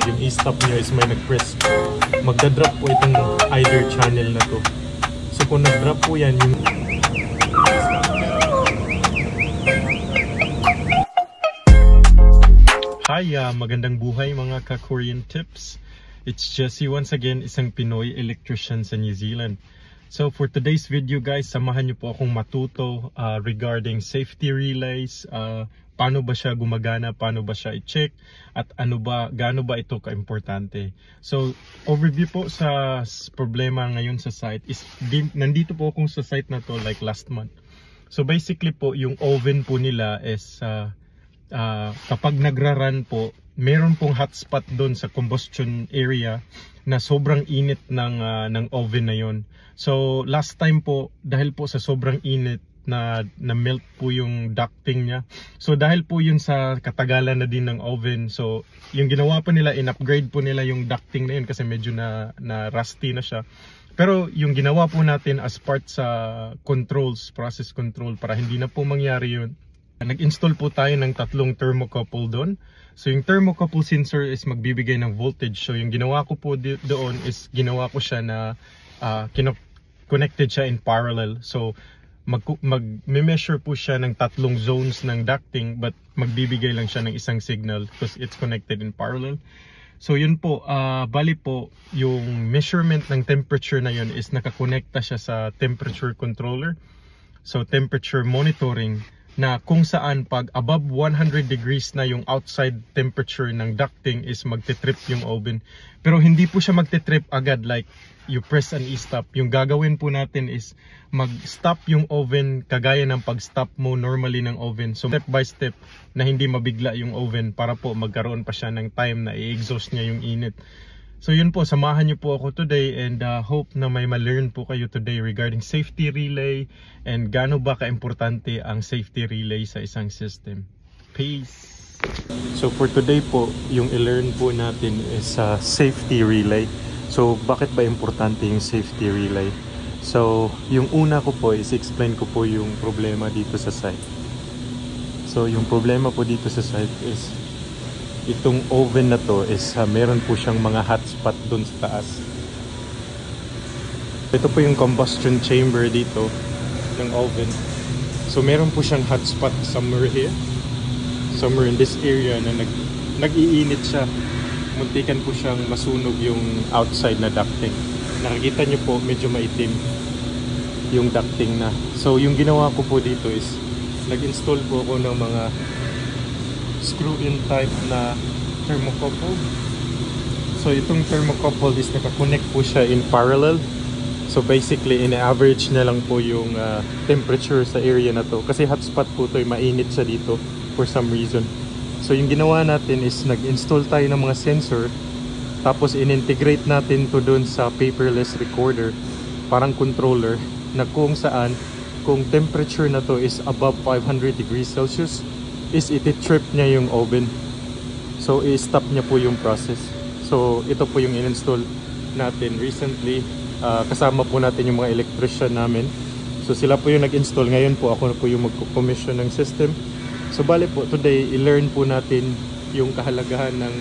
Yung e-stop nyo is may nag-press. Magdadrop po itong either channel na to. So kung nag-drop po yan, yung Hi, magandang buhay mga ka-Korean tips. It's Jesse once again, isang Pinoy electrician sa New Zealand. So for today's video guys, samahan niyo po akong matuto regarding safety relays, paano ba siya gumagana, paano ba siya i-check, at gaano ba ito ka-importante. So overview po sa problema ngayon sa site is, nandito po akong sa site na to like last month. So basically po, yung oven po nila is kapag nagra-run po, meron pong hotspot doon sa combustion area na sobrang init ng oven na yon. So last time po, dahil po sa sobrang init na melt po yung ducting niya. So dahil po yun sa katagalan na din ng oven, so yung ginawa po nila, in-upgrade po nila yung ducting na yun kasi medyo na rusty na siya. Pero yung ginawa po natin as part sa controls, process control, para hindi na po mangyari yun, nag-install po tayo ng 3 thermocouple doon. So yung thermocouple sensor is magbibigay ng voltage. So yung ginawa ko po doon is ginawa ko siya na connected siya in parallel. So mag-measure po siya ng 3 zones ng ducting, but magbibigay lang siya ng isang signal because it's connected in parallel. So yun po, bali po yung measurement ng temperature na yun is nakakonekta siya sa temperature controller. So temperature monitoring, na kung saan pag above 100 degrees na yung outside temperature ng ducting is magte-trip yung oven. Pero hindi po siya magte-trip agad like you press an e-stop. Yung gagawin po natin is mag-stop yung oven kagaya ng pag-stop mo normally ng oven. So step by step na hindi mabigla yung oven para po magkaroon pa siya ng time na i-exhaust niya yung init. So yun po, samahan niyo po ako today, and hope na may ma-learn po kayo today regarding safety relay and gaano ba ka-importante ang safety relay sa isang system. Peace! So for today po, yung i-learn po natin is safety relay. So bakit ba importante yung safety relay? So yung una ko po is explain ko po yung problema dito sa site. So yung problema po dito sa site is itong oven na to is meron po siyang mga hotspot doon sa taas. Ito po yung combustion chamber dito ng oven. So meron po siyang hotspot somewhere here, somewhere in this area na nag-iinit siya. Muntikan po siyang masunog yung outside na ducting. Nakikita nyo po medyo maitim yung ducting na. So yung ginawa ko po dito is nag-install po ako ng mga screw-in type na thermocouple. So itong thermocouple is naka-connect po siya in parallel. So basically in-average na lang po yung temperature sa area na to. Kasi hotspot po to, mainit siya dito for some reason. So yung ginawa natin is nag-install tayo ng mga sensor, tapos in-integrate natin to dun sa paperless recorder, parang controller, na kung saan kung temperature na to is above 500 degrees Celsius is iti-trip niya yung oven. So i-stop niya po yung process. So ito po yung in-install natin recently. Kasama po natin yung mga electrician namin. So sila po yung nag-install. Ngayon po ako na po yung mag-commission ng system. So bali po today, i-learn po natin yung kahalagahan ng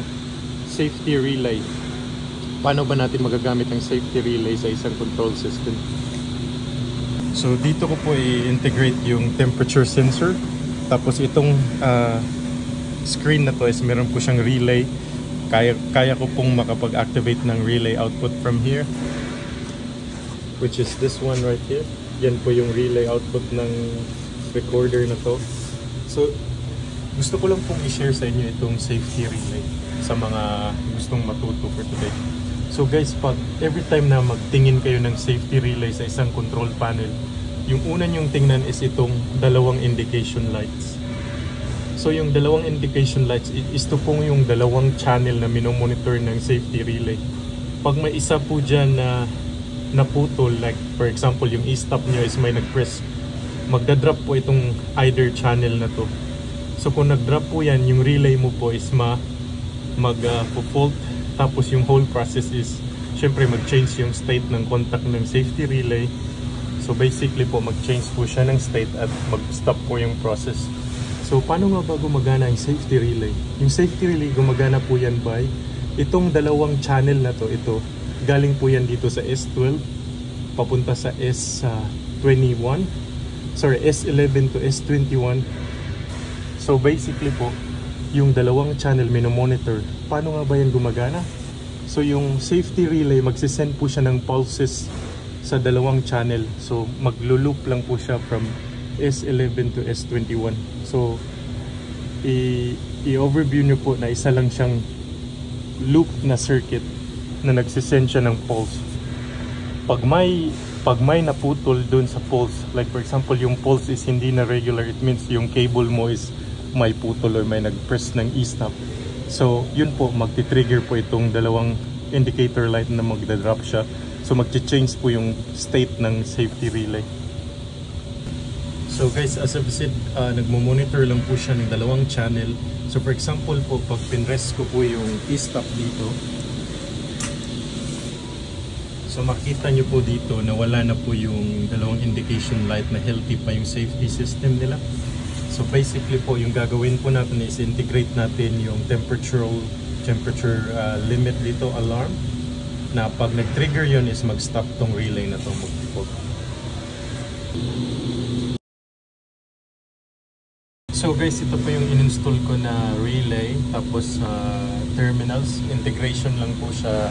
safety relay. Paano ba natin magagamit ang safety relay sa isang control system? So dito ko po i-integrate yung temperature sensor. Tapos itong screen na to is meron po siyang relay. Kaya ko pong makapag-activate ng relay output from here, which is this one right here. Yan po yung relay output ng recorder na to. So gusto ko lang pong i-share sa inyo itong safety relay sa mga gustong matuto for today. So guys, pag every time na magtingin kayo ng safety relay sa isang control panel, yung una nyong tingnan is itong dalawang indication lights. So yung dalawang indication lights is ito pong yung dalawang channel na minomonitor ng safety relay. Pag may isa po dyan na naputol, like for example yung e-stop nyo is may nag-press, magdadrop po itong either channel na to. So kung nag-drop po yan, yung relay mo po is mag-fault. Tapos yung whole process is syempre mag-change yung state ng contact ng safety relay. So basically po, mag-change po siya ng state at mag-stop po yung process. So paano nga ba gumagana yung safety relay? Yung safety relay gumagana po yan by itong dalawang channel na to. Ito, galing po yan dito sa S12 papunta sa S11 to S21. So basically po, yung dalawang channel minomonitor. Paano nga ba yan gumagana? So yung safety relay, magsisend po siya ng pulses sa dalawang channel. So maglo-loop lang po siya from S11 to S21. So i-overview nyo po na isa lang siyang loop na circuit na nagsisend siya ng pulse. Pag may naputol dun sa pulse, like for example yung pulse is hindi na regular, it means yung cable mo is may putol or may nag-press ng e-stop. So yun po, magti-trigger po itong dalawang indicator light na magda-drop siya. So magche-change po yung state ng safety relay. So guys, as I've said, nagmo-monitor lang po siya ng dalawang channel. So for example po, pag pinrest ko po yung e-stop dito, so makita nyo po dito na wala na po yung dalawang indication light, na healthy pa yung safety system nila. So basically po, yung gagawin po natin is integrate natin yung temperature limit dito, alarm, na pag nag-trigger yun is mag-stop tong relay na to, mag-default. So guys, ito po yung in-install ko na relay, tapos terminals, integration lang po siya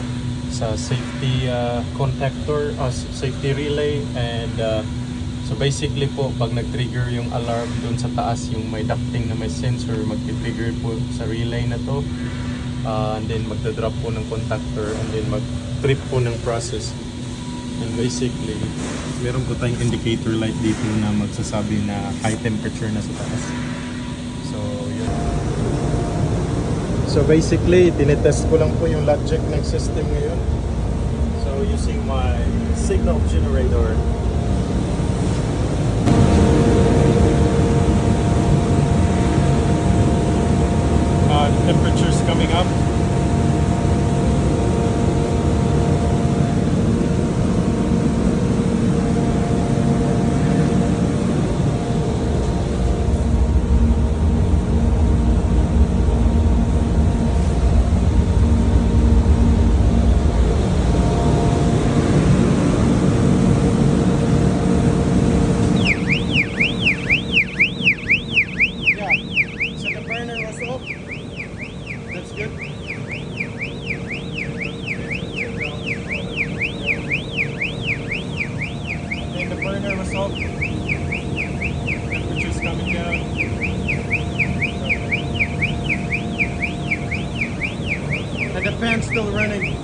sa safety contactor, safety relay, and so basically po, pag nag-trigger yung alarm doon sa taas, yung may ducting na may sensor, mag-trigger po sa relay na to, and then magda-drop po ng contactor, and then mag-trip po ng process. And basically, meron po tayong indicator light dito na magsasabi na high temperature na sa taas. So yun. So basically, tinetest ko lang po yung logic ng system ngayon. So using my signal generator, temperature's coming up. That's good. And the burner was off. Temperature's coming down. And the fan's still running.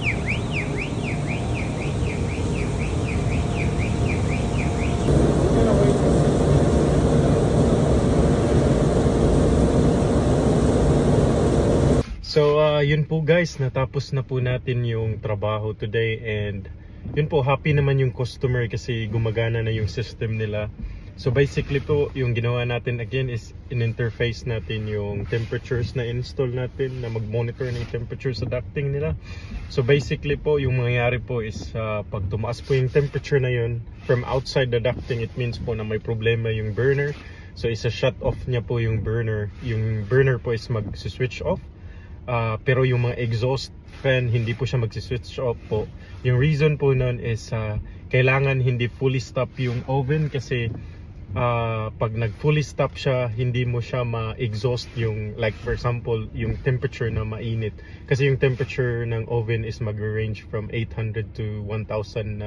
So yun po guys, natapos na po natin yung trabaho today, and yun po, happy naman yung customer kasi gumagana na yung system nila. So basically po, yung ginawa natin again is in-interface natin yung temperatures na install natin, na mag-monitor ng temperature sa ducting nila. So basically po, yung mangyayari po is pag tumaas po yung temperature na yun from outside the ducting, it means po na may problema yung burner. So isa shut off niya po yung burner. Yung burner po is mag-switch off. Pero yung mga exhaust fan, hindi po siya mag-switch off po. Yung reason po nun is kailangan hindi fully stop yung oven, kasi pag nag-fully stop siya, hindi mo siya ma-exhaust yung, like for example, yung temperature na mainit. Kasi yung temperature ng oven is mag-range from 800 to 1000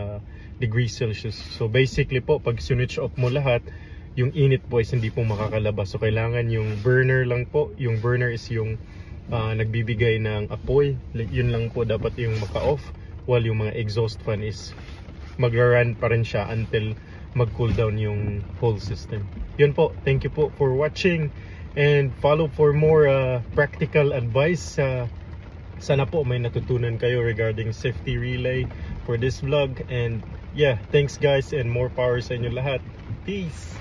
degrees Celsius. So basically po, pag switch off mo lahat, yung init po is hindi po makakalabas. So kailangan yung burner lang po. Yung burner is yung nagbibigay ng apoy, yun lang po dapat yung maka-off, while yung mga exhaust fan is magra-run pa rin siya until mag-cool down yung whole system. Yun po, thank you po for watching, and follow for more practical advice. Sana po may natutunan kayo regarding safety relay for this vlog, and yeah, thanks guys, and more power sa inyo lahat. Peace!